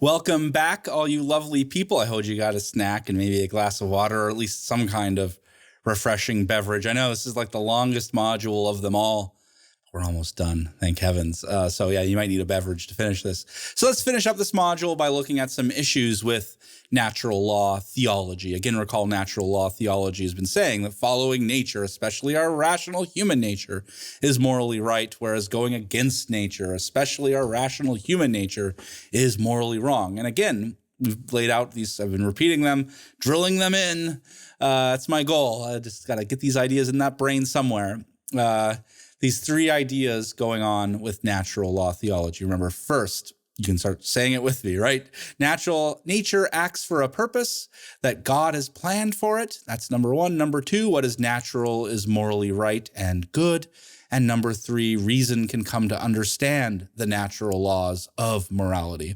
Welcome back, all you lovely people. I hope you got a snack and maybe a glass of water or at least some kind of refreshing beverage. I know this is like the longest module of them all. We're almost done, thank heavens. So yeah, you might need a beverage to finish this. So let's finish up this module by looking at some issues with natural law theology. Again, recall natural law theology has been saying that following nature, especially our rational human nature, is morally right, whereas going against nature, especially our rational human nature, is morally wrong. And again, we've laid out these, I've been repeating them, drilling them in. That's my goal. I just got to get these ideas in that brain somewhere. These three ideas going on with natural law theology. Remember, first, you can start saying it with me, right? Nature acts for a purpose that God has planned for it. That's number one. Number two, what is natural is morally right and good. And number three, reason can come to understand the natural laws of morality.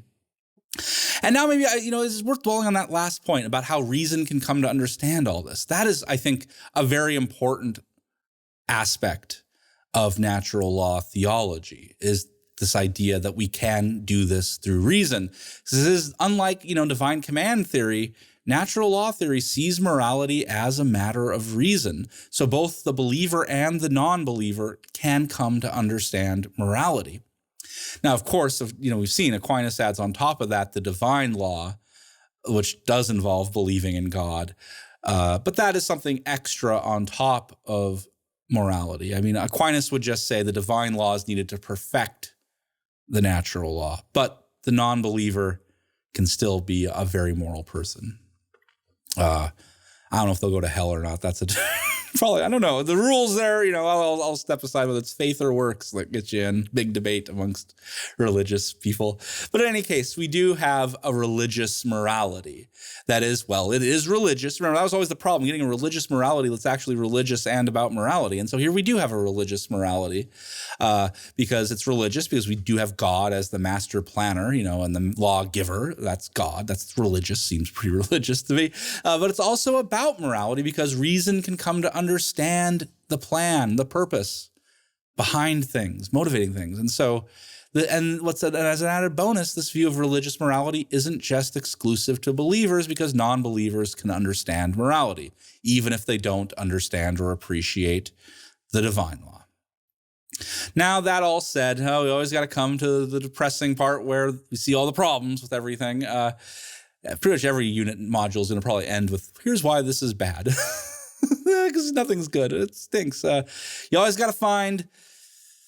And now maybe, it's worth dwelling on that last point about how reason can come to understand all this. That is, I think, a very important aspect of natural law theology, is this idea that we can do this through reason. This is unlike, divine command theory. Natural law theory sees morality as a matter of reason. So both the believer and the non-believer can come to understand morality. Now, of course, we've seen Aquinas adds on top of that the divine law, which does involve believing in God. But that is something extra on top of morality. I mean, Aquinas would just say the divine law is needed to perfect the natural law, but the non-believer can still be a very moral person. I don't know if they'll go to hell or not. That's probably, I don't know. The rules there, I'll step aside whether it's faith or works that gets you in. Big debate amongst religious people. But in any case, we do have a religious morality. That is, it is religious. Remember, that was always the problem, getting a religious morality that's actually religious and about morality. And so here we do have a religious morality because it's religious, because we do have God as the master planner, and the lawgiver. That's God. That's religious. Seems pretty religious to me. But it's also about morality because reason can come to understand the plan, the purpose behind things, motivating things. And so, and as an added bonus, this view of religious morality isn't just exclusive to believers, because non-believers can understand morality, even if they don't understand or appreciate the divine law. Now, that all said, we always got to come to the depressing part where we see all the problems with everything. Pretty much every unit module is going to probably end with, here's why this is bad. Because nothing's good. It stinks. You always got to find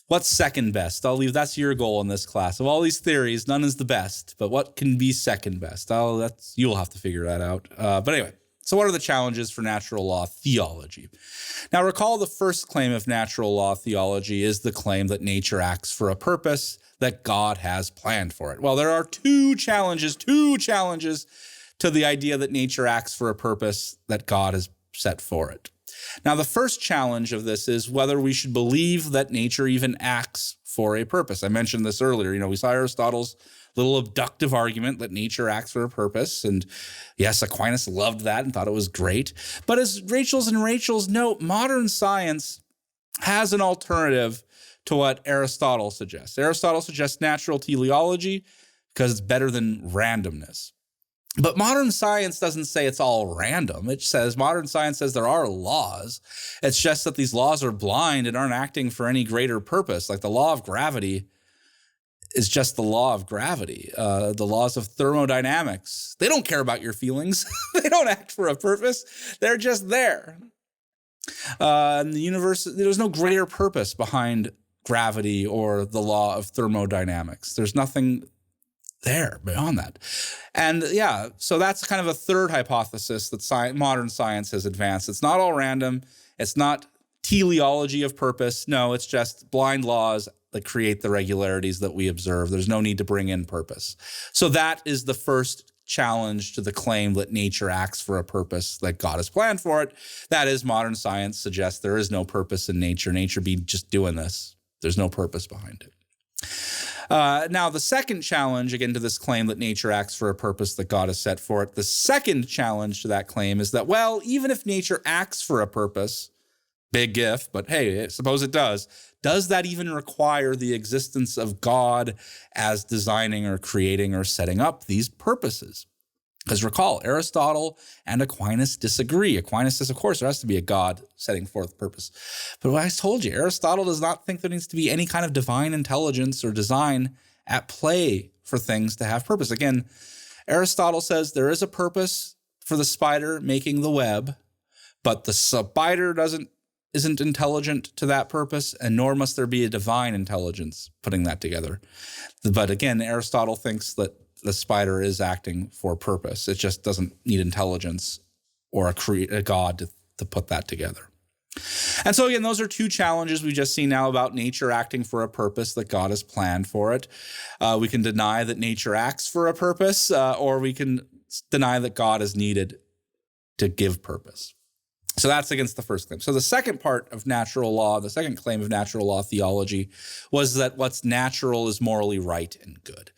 what's second best. That's your goal in this class. Of all these theories, none is the best, but what can be second best? You'll have to figure that out. But anyway, so what are the challenges for natural law theology? Now, recall the first claim of natural law theology is the claim that nature acts for a purpose that God has planned for it. Well, there are two challenges to the idea that nature acts for a purpose that God has set for it. Now, the first challenge of this is whether we should believe that nature even acts for a purpose. I mentioned this earlier. We saw Aristotle's little abductive argument that nature acts for a purpose. And yes, Aquinas loved that and thought it was great. But as Rachel's note, modern science has an alternative to what Aristotle suggests. Aristotle suggests natural teleology because it's better than randomness. But modern science doesn't say it's all random. Modern science says there are laws. It's just that these laws are blind and aren't acting for any greater purpose. Like the law of gravity is just the law of gravity. The laws of thermodynamics, they don't care about your feelings. They don't act for a purpose. They're just there. In the universe, there's no greater purpose behind gravity or the law of thermodynamics. There's nothing there beyond that. And so that's kind of a third hypothesis that modern science has advanced. It's not all random. It's not teleology of purpose. No, it's just blind laws that create the regularities that we observe. There's no need to bring in purpose. So that is the first challenge to the claim that nature acts for a purpose that God has planned for it. That is, modern science suggests there is no purpose in nature. Nature be just doing this. There's no purpose behind it. Now, the second challenge, again, to this claim that nature acts for a purpose that God has set for it, the second challenge to that claim is that, even if nature acts for a purpose Big if, but hey, suppose it does. Does that even require the existence of God as designing or creating or setting up these purposes? Because recall, Aristotle and Aquinas disagree. Aquinas says, of course, there has to be a God setting forth purpose. But what I told you, Aristotle does not think there needs to be any kind of divine intelligence or design at play for things to have purpose. Again, Aristotle says there is a purpose for the spider making the web, but the spider isn't intelligent to that purpose, and nor must there be a divine intelligence putting that together. But again, Aristotle thinks that the spider is acting for purpose. It just doesn't need intelligence or a god to put that together. And so again, those are two challenges we've just seen now about nature acting for a purpose that God has planned for it. We can deny that nature acts for a purpose, or we can deny that God is needed to give purpose. So that's against the first claim. So the second part of natural law, the second claim of natural law theology, was that what's natural is morally right and good.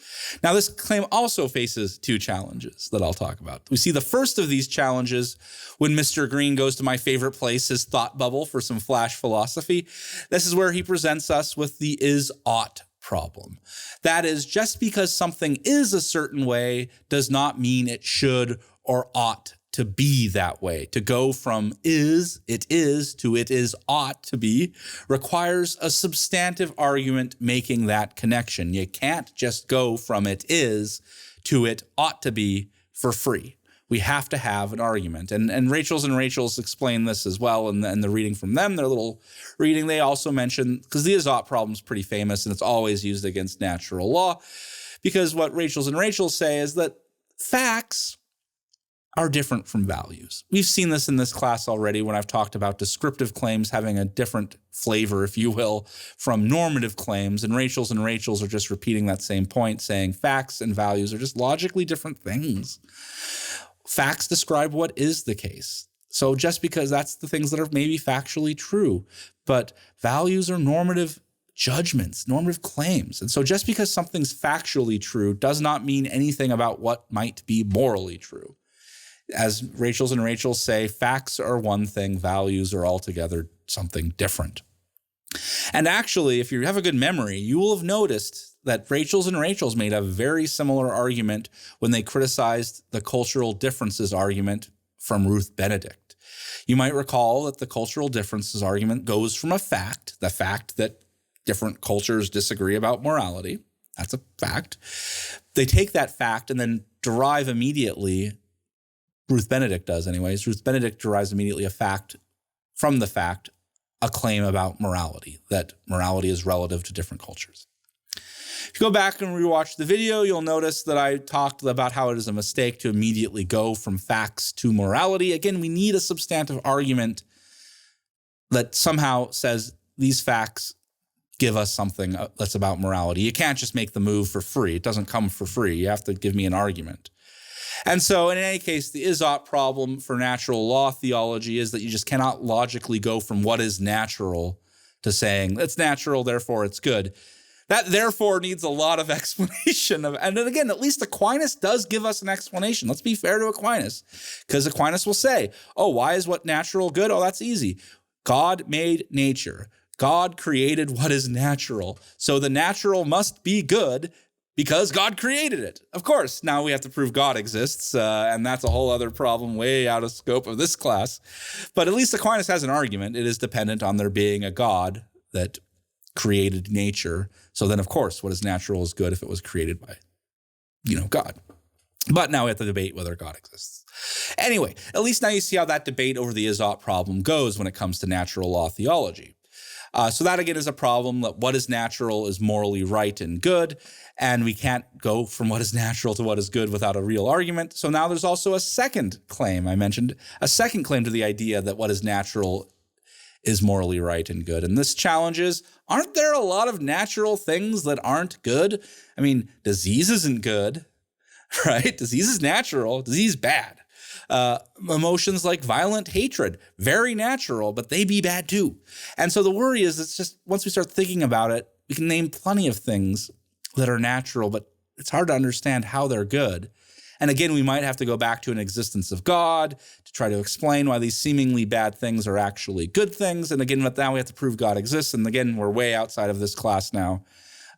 Now, this claim also faces two challenges that I'll talk about. We see the first of these challenges when Mr. Green goes to my favorite place, his thought bubble, for some flash philosophy. This is where he presents us with the is-ought problem. That is, just because something is a certain way does not mean it should or ought to be that way. To go from it is to it is ought to be requires a substantive argument making that connection. You can't just go from it is to it ought to be for free. We have to have an argument. And Rachel's explain this as well in the reading from them, their little reading. They also mention, because the is-ought problem is pretty famous and it's always used against natural law, because what Rachel's say is that facts are different from values. We've seen this in this class already when I've talked about descriptive claims having a different flavor, if you will, from normative claims. And Rachel's are just repeating that same point, saying facts and values are just logically different things. Facts describe what is the case. So just because that's the things that are maybe factually true, but values are normative judgments, normative claims. And so just because something's factually true does not mean anything about what might be morally true. As Rachel's say, facts are one thing, values are altogether something different. And actually, if you have a good memory, you will have noticed that Rachel's made a very similar argument when they criticized the cultural differences argument from Ruth Benedict. You might recall that the cultural differences argument goes from the fact that different cultures disagree about morality. That's a fact. They take that fact and then derive immediately, Ruth Benedict does anyways, Ruth Benedict derives immediately a claim about morality, that morality is relative to different cultures. If you go back and rewatch the video, you'll notice that I talked about how it is a mistake to immediately go from facts to morality. Again, we need a substantive argument that somehow says these facts give us something that's about morality. You can't just make the move for free. It doesn't come for free. You have to give me an argument. And so in any case, the is-ought problem for natural law theology is that you just cannot logically go from what is natural to saying it's natural, therefore it's good. That therefore needs a lot of explanation. And then again, at least Aquinas does give us an explanation. Let's be fair to Aquinas, because Aquinas will say, oh, why is what natural good? Oh, that's easy. God made nature. God created what is natural. So the natural must be good because God created it. Of course, now we have to prove God exists, and that's a whole other problem way out of scope of this class. But at least Aquinas has an argument. It is dependent on there being a God that created nature. So then, of course, what is natural is good if it was created by, God. But now we have to debate whether God exists. Anyway, at least now you see how that debate over the is-ought problem goes when it comes to natural law theology. So that, again, is a problem that what is natural is morally right and good, and we can't go from what is natural to what is good without a real argument. So now there's also a second claim. I mentioned a second claim to the idea that what is natural is morally right and good. And this challenges, aren't there a lot of natural things that aren't good? I mean, disease isn't good, right? Disease is natural, disease bad. Emotions like violent hatred, very natural, but they be bad too. And so the worry is it's just once we start thinking about it, we can name plenty of things that are natural, but it's hard to understand how they're good. And again, we might have to go back to an existence of God to try to explain why these seemingly bad things are actually good things. And again, now we have to prove God exists. And again, we're way outside of this class now.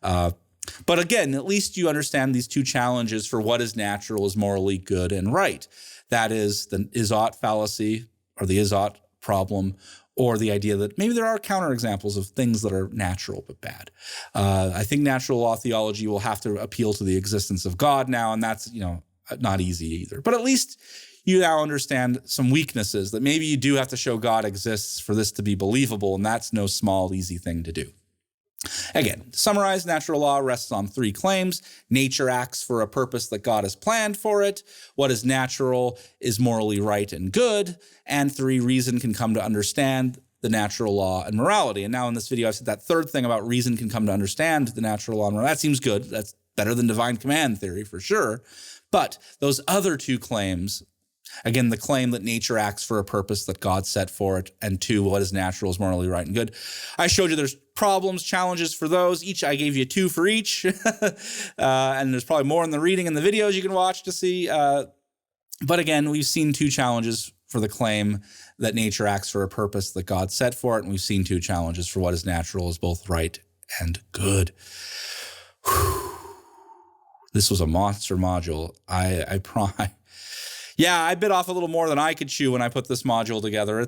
But again, at least you understand these two challenges for what is natural, is morally good and right. That is the is-ought fallacy, or the is-ought problem, or the idea that maybe there are counterexamples of things that are natural but bad. I think natural law theology will have to appeal to the existence of God now, and that's, not easy either. But at least you now understand some weaknesses, that maybe you do have to show God exists for this to be believable, and that's no small, easy thing to do. Again, to summarize, natural law rests on three claims. Nature acts for a purpose that God has planned for it. What is natural is morally right and good. And three, reason can come to understand the natural law and morality. And now in this video, I've said that third thing about reason can come to understand the natural law and morality. That seems good. That's better than divine command theory for sure. But those other two claims, again, the claim that nature acts for a purpose that God set for it, and two, what is natural is morally right and good. I showed you there's problems, challenges for those. I gave you 2 for each. And there's probably more in the reading and the videos you can watch to see. But again, we've seen 2 challenges for the claim that nature acts for a purpose that God set for it. And we've seen 2 challenges for what is natural is both right and good. Whew. This was a monster module. Yeah, I bit off a little more than I could chew when I put this module together.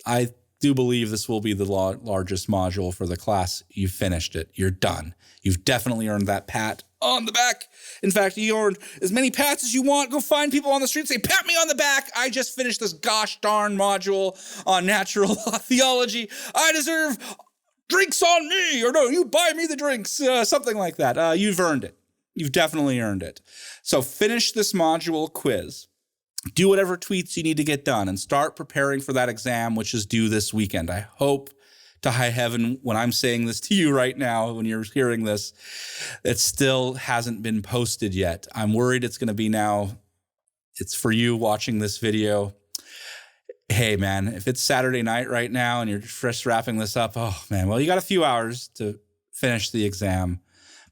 I do believe this will be the largest module for the class. You finished it. You're done. You've definitely earned that pat on the back. In fact, you earned as many pats as you want. Go find people on the street and say, pat me on the back. I just finished this gosh darn module on natural law theology. I deserve drinks on me. Or no, you buy me the drinks. Something like that. You've earned it. You've definitely earned it. So finish this module quiz. Do whatever tweets you need to get done and start preparing for that exam, which is due this weekend. I hope to high heaven when I'm saying this to you right now, when you're hearing this, it still hasn't been posted yet. I'm worried it's going to be now. It's for you watching this video. Hey, man, if it's Saturday night right now and you're just wrapping this up, oh, man, well, you got a few hours to finish the exam.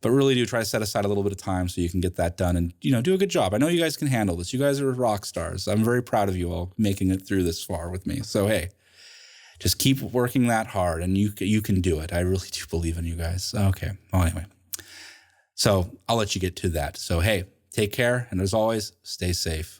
But really do try to set aside a little bit of time so you can get that done and, do a good job. I know you guys can handle this. You guys are rock stars. I'm very proud of you all making it through this far with me. So, hey, just keep working that hard and you can do it. I really do believe in you guys. Okay. Well, anyway, so I'll let you get to that. So, hey, take care. And as always, stay safe.